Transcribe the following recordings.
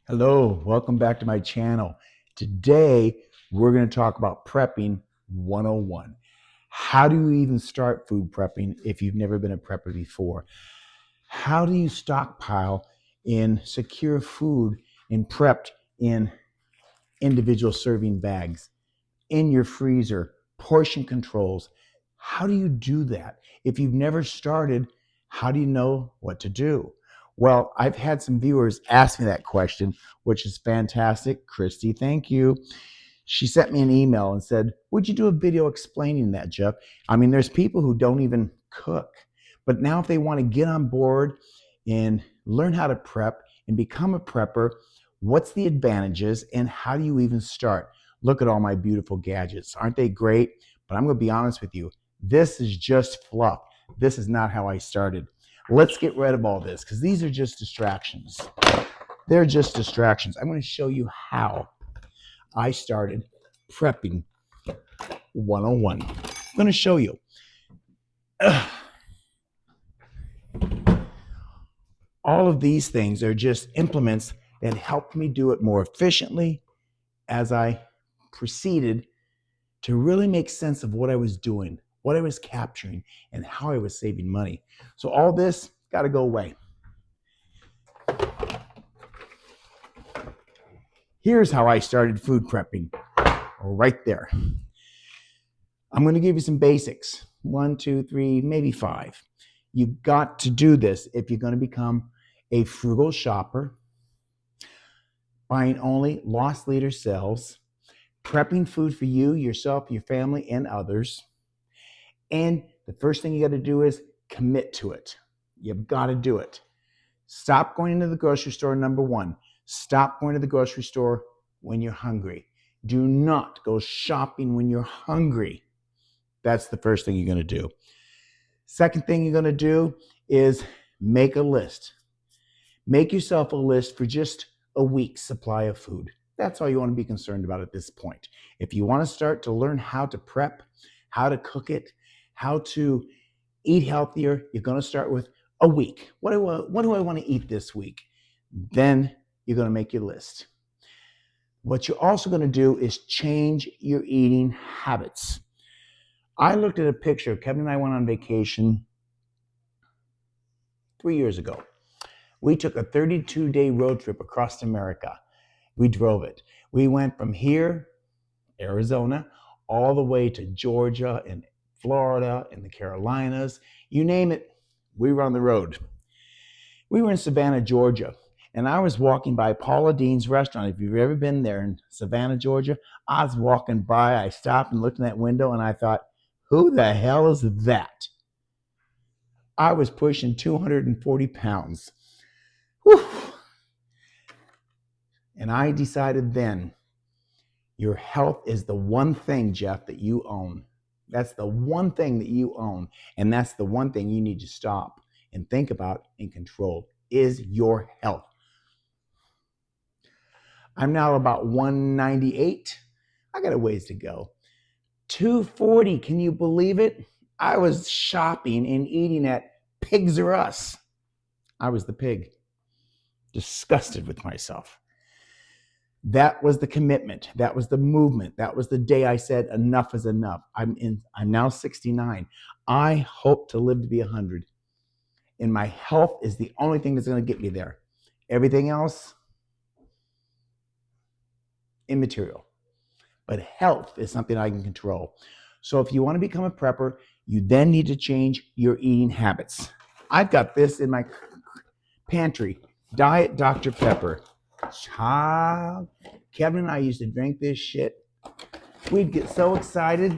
Hello, welcome back to my channel. Today, we're going to talk about prepping 101. How do you even start food prepping if you've never been a prepper before? How do you stockpile in secure food and prepped in individual serving bags, in your freezer, portion controls? How do you do that? If you've never started, how do you know what to do? Well, I've had some viewers ask me that question, which is fantastic. Christy, thank you. She sent me an email and said, would you do a video explaining that, Jeff? I mean, there's people who don't even cook, but now if they want to get on board and learn how to prep and become a prepper, what's the advantages and how do you even start? Look at all my beautiful gadgets. Aren't they great? But I'm going to be honest with you. This is just fluff. This is not how I started. Let's get rid of all this because these are just distractions. They're just distractions. I'm going to show you how I started prepping 101. I'm going to show you. All of these things are just implements that helped me do it more efficiently as I proceeded to really make sense of what I was doing, what I was capturing, and how I was saving money. So all this got to go away. Here's how I started food prepping, right there. I'm going to give you some basics. 1, 2, 3, maybe 5. You've got to do this if you're going to become a frugal shopper, buying only loss leader sales, prepping food for you, yourself, your family, and others. And the first thing you got to do is commit to it. You've got to do it. Stop going into the grocery store, number 1. Stop going to the grocery store when you're hungry. Do not go shopping when you're hungry. That's the first thing you're going to do. Second thing you're going to do is make a list. Make yourself a list for just a week's supply of food. That's all you want to be concerned about at this point. If you want to start to learn how to prep, how to cook it, how to eat healthier, you're going to start with a week. What do I want to eat this week? Then you're going to make your list. What you're also going to do is change your eating habits. I looked at a picture. Kevin and I went on vacation 3 years ago. We took a 32-day road trip across America. We drove it. We went from here, Arizona, all the way to Georgia and Florida and the Carolinas. You name it, we were on the road. We were in Savannah, Georgia, and I was walking by Paula Deen's restaurant. If you've ever been there in Savannah, Georgia, I was walking by. I stopped and looked in that window, and I thought, who the hell is that? I was pushing 240 pounds. Whew. And I decided then, your health is the one thing, Jeff, that you own. That's the one thing that you own. And that's the one thing you need to stop and think about and control is your health. I'm now about 198. I got a ways to go. 240, can you believe it? I was shopping and eating at Pigs R Us. I was the pig. Disgusted with myself. That was the commitment. That was the movement. That was the day I said enough is enough. I'm now 69. I hope to live to be 100. And my health is the only thing that's going to get me there. Everything else, immaterial. But health is something I can control. So if you want to become a prepper, you then need to change your eating habits. I've got this in my pantry, Diet Dr. Pepper. Child, Kevin and I used to drink this shit. We'd get so excited.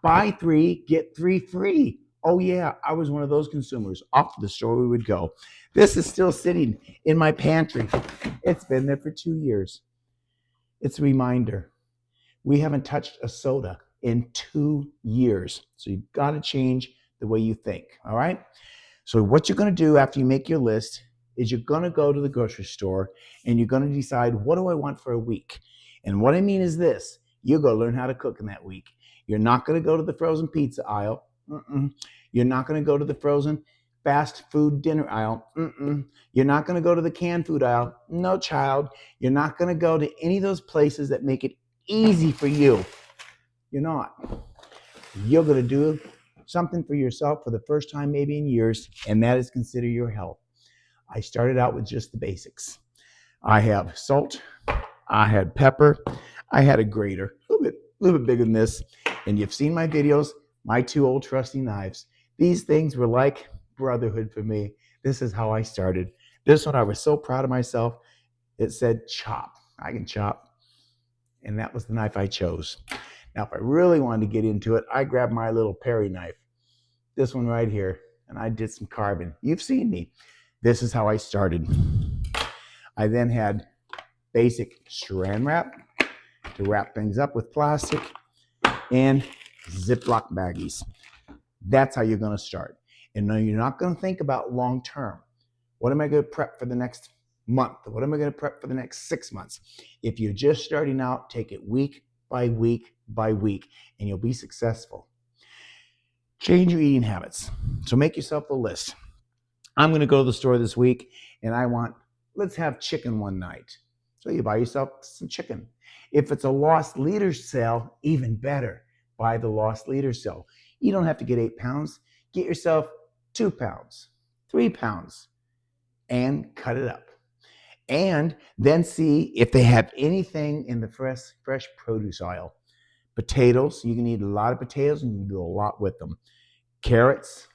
Buy 3, get 3 free. Oh yeah, I was one of those consumers. Off to the store we would go. This is still sitting in my pantry. It's been there for 2 years. It's a reminder. We haven't touched a soda in 2 years. So you've got to change the way you think, all right? So what you're going to do after you make your list is you're going to go to the grocery store and you're going to decide, what do I want for a week? And what I mean is this, you're going to learn how to cook in that week. You're not going to go to the frozen pizza aisle. You're not going to go to the frozen fast food dinner aisle. You're not going to go to the canned food aisle. No, child. You're not going to go to any of those places that make it easy for you. You're not. You're going to do something for yourself for the first time maybe in years, and that is consider your health. I started out with just the basics. I have salt, I had pepper, I had a grater, a little bit bigger than this, and you've seen my videos, my two old trusty knives. These things were like brotherhood for me. This is how I started. This one, I was so proud of myself. It said chop. I can chop, and that was the knife I chose. Now, if I really wanted to get into it, I grabbed my little Perry knife, this one right here, and I did some carving. You've seen me. This is how I started. I then had basic saran wrap to wrap things up with plastic and Ziploc baggies. That's how you're going to start. And no, you're not going to think about long term. What am I going to prep for the next month? What am I going to prep for the next 6 months? If you're just starting out, take it week by week by week, and you'll be successful. Change your eating habits. So make yourself a list. I'm going to go to the store this week, and let's have chicken one night. So you buy yourself some chicken. If it's a lost leaders sale, even better. Buy the lost leaders sale. You don't have to get 8 pounds. Get yourself 2 pounds, 3 pounds, and cut it up. And then see if they have anything in the fresh produce aisle. Potatoes, you can eat a lot of potatoes and you can do a lot with them. Carrots,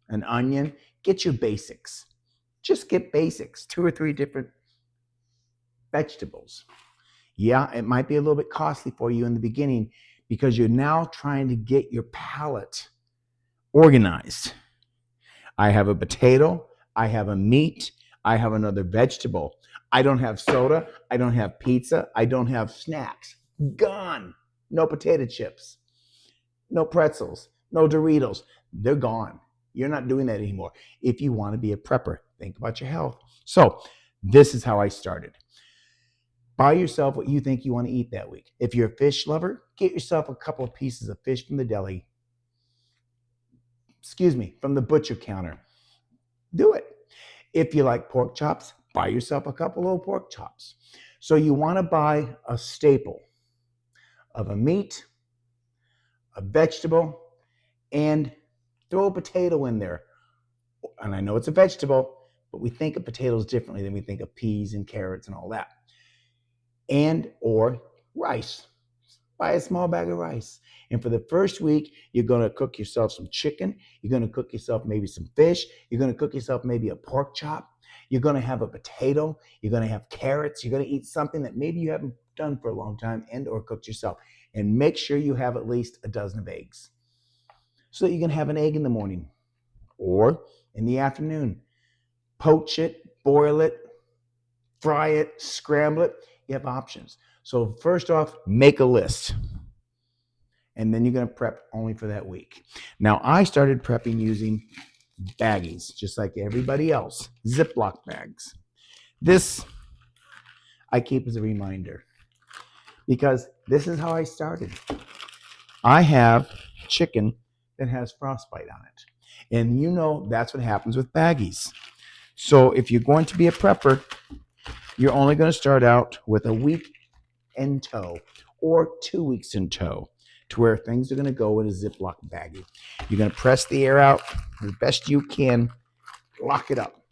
an onion, get your basics. Just get basics, 2 or 3 different vegetables. Yeah, it might be a little bit costly for you in the beginning because you're now trying to get your palate organized. I have a potato, I have a meat, I have another vegetable. I don't have soda, I don't have pizza, I don't have snacks. Gone. No potato chips, no pretzels, no Doritos. They're gone. You're not doing that anymore. If you want to be a prepper, think about your health. So this is how I started. Buy yourself what you think you want to eat that week. If you're a fish lover, get yourself a couple of pieces of fish from the deli. From the butcher counter. Do it. If you like pork chops, buy yourself a couple of pork chops. So you want to buy a staple of a meat, a vegetable, and throw a potato in there. And I know it's a vegetable, but we think of potatoes differently than we think of peas and carrots and all that. And or rice. Buy a small bag of rice. And for the first week, you're going to cook yourself some chicken. You're going to cook yourself maybe some fish. You're going to cook yourself maybe a pork chop. You're going to have a potato. You're going to have carrots. You're going to eat something that maybe you haven't done for a long time and or cooked yourself. And make sure you have at least a dozen of eggs so that you can have an egg in the morning or in the afternoon. Poach it, boil it, fry it, scramble it. You have options. So first off, make a list. And then you're going to prep only for that week. Now, I started prepping using baggies, just like everybody else, Ziploc bags. This I keep as a reminder because this is how I started. I have chicken that has frostbite on it. And you know that's what happens with baggies. So if you're going to be a prepper, you're only going to start out with a week in tow or 2 weeks in tow to where things are going to go in a Ziploc baggie. You're going to press the air out as best you can, lock it up,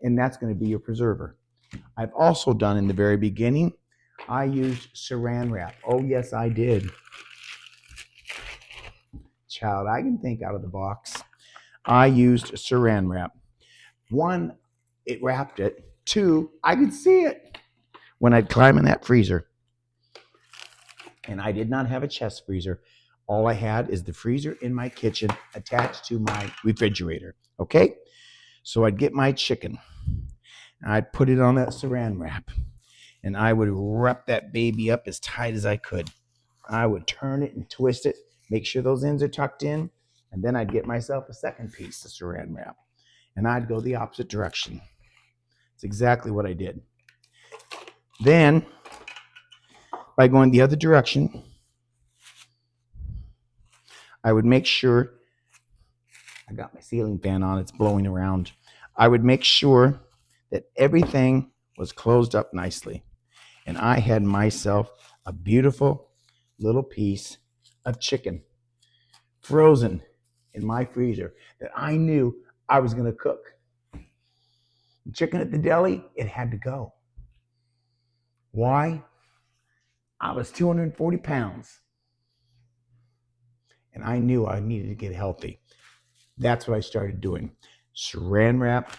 and that's going to be your preserver. I've also done in the very beginning, I used saran wrap. Oh, yes, I did. Child, I can think out of the box. I used saran wrap. 1, it wrapped it. 2, I could see it when I'd climb in that freezer. And I did not have a chest freezer. All I had is the freezer in my kitchen attached to my refrigerator. Okay? So I'd get my chicken. I'd put it on that saran wrap. And I would wrap that baby up as tight as I could. I would turn it and twist it, make sure those ends are tucked in. And then I'd get myself a second piece of saran wrap. And I'd go the opposite direction. It's exactly what I did. Then, by going the other direction, I would make sure I got my ceiling fan on, it's blowing around. I would make sure that everything was closed up nicely. And I had myself a beautiful little piece of chicken frozen in my freezer that I knew I was going to cook. Chicken at the deli, it had to go. Why? I was 240 pounds and I knew I needed to get healthy. That's what I started doing. Saran wrap,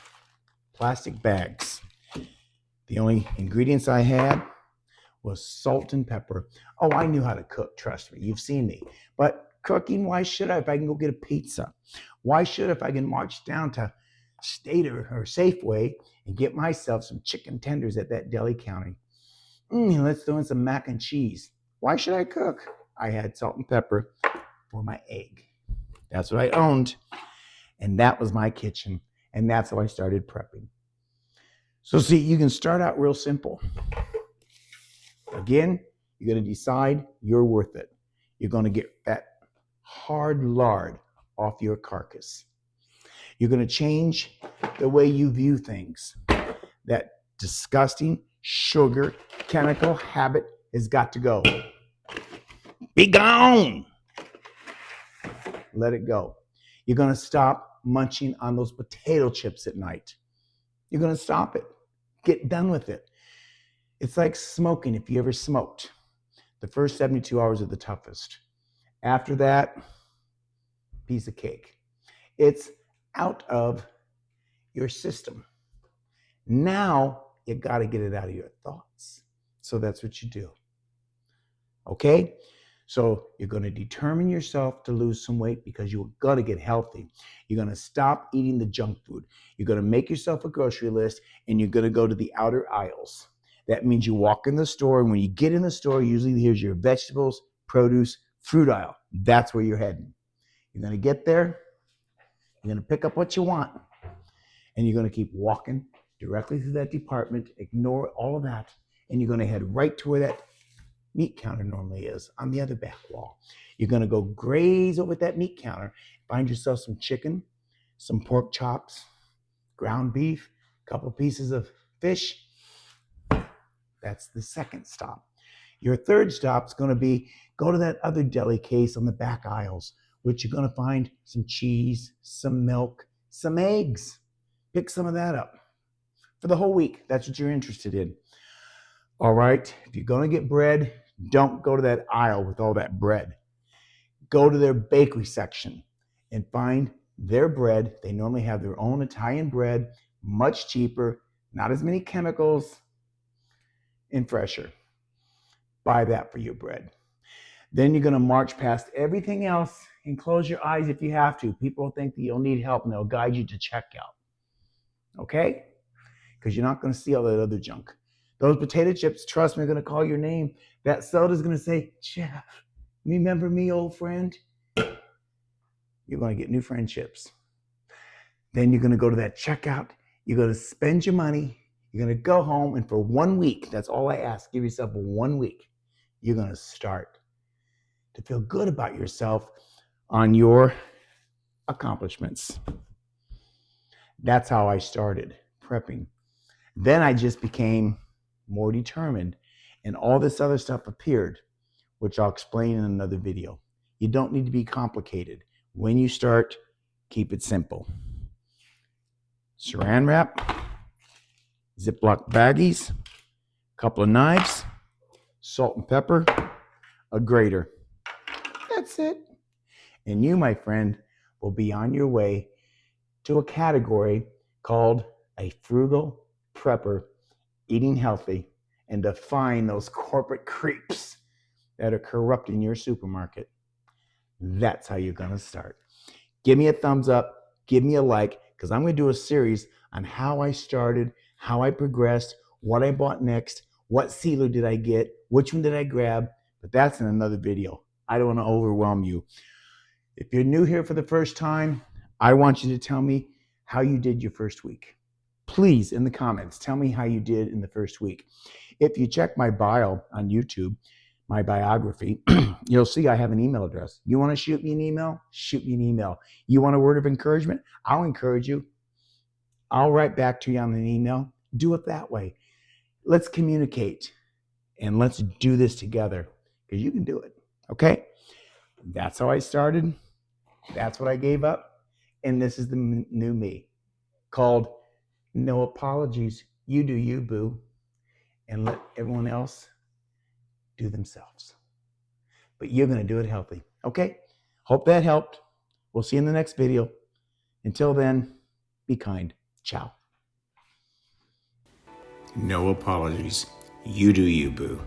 plastic bags. The only ingredients I had was salt and pepper. Oh, I knew how to cook, trust me. You've seen me. But cooking, why should I if I can go get a pizza? Why should if I can march down to State or Safeway and get myself some chicken tenders at that deli counter? Let's throw in some mac and cheese. Why should I cook? I had salt and pepper for my egg. That's what I owned. And that was my kitchen. And that's how I started prepping. So see, you can start out real simple. Again, you're going to decide you're worth it. You're going to get that hard lard off your carcass. You're going to change the way you view things. That disgusting sugar chemical habit has got to go. Be gone. Let it go. You're going to stop munching on those potato chips at night. You're going to stop it. Get done with it. It's like smoking if you ever smoked. The first 72 hours are the toughest. After that, piece of cake. It's out of your system. Now you got to get it out of your thoughts. So that's what you do. Okay? So you're going to determine yourself to lose some weight because you're going to get healthy. You're going to stop eating the junk food. You're going to make yourself a grocery list and you're going to go to the outer aisles. That means you walk in the store, and when you get in the store, usually here's your vegetables, produce, fruit aisle. That's where you're heading. You're going to get there. You're going to pick up what you want, and you're going to keep walking directly through that department, ignore all of that, and you're going to head right to where that meat counter normally is on the other back wall. You're going to go graze over at that meat counter, find yourself some chicken, some pork chops, ground beef, a couple pieces of fish. That's the second stop. Your third stop is going to be go to that other deli case on the back aisles, which you're going to find some cheese, some milk, some eggs. Pick some of that up for the whole week. That's what you're interested in. All right. If you're going to get bread, don't go to that aisle with all that bread. Go to their bakery section and find their bread. They normally have their own Italian bread, much cheaper, not as many chemicals, and fresher. Buy that for your bread. Then you're going to march past everything else and close your eyes if you have to. People think that you'll need help and they'll guide you to checkout. Okay? Because you're not going to see all that other junk. Those potato chips, trust me, are going to call your name. That soda's going to say, Jeff, remember me, old friend? You're going to get new friendships. Then you're going to go to that checkout. You're going to spend your money. You're going to go home, and for 1 week, that's all I ask, give yourself 1 week. You're going to start to feel good about yourself on your accomplishments. That's how I started prepping. Then I just became more determined, and all this other stuff appeared, which I'll explain in another video. You don't need to be complicated. When you start, keep it simple. Saran wrap, Ziploc baggies, a couple of knives, salt and pepper, a grater. That's it. And you, my friend, will be on your way to a category called a frugal prepper, eating healthy, and defying those corporate creeps that are corrupting your supermarket. That's how you're going to start. Give me a thumbs up. Give me a like, because I'm going to do a series on how I started, how I progressed, what I bought next, what sealer did I get, which one did I grab, but that's in another video. I don't want to overwhelm you. If you're new here for the first time, I want you to tell me how you did your first week. Please, in the comments, tell me how you did in the first week. If you check my bio on YouTube, my biography, you'll see I have an email address. You want to shoot me an email? Shoot me an email. You want a word of encouragement? I'll encourage you. I'll write back to you on an email. Do it that way. Let's communicate and let's do this together because you can do it. Okay? That's how I started. That's what I gave up. And this is the new me called No Apologies. You do you, boo. And let everyone else do themselves. But you're going to do it healthy. Okay? Hope that helped. We'll see you in the next video. Until then, be kind. Ciao. No apologies. You do you, boo.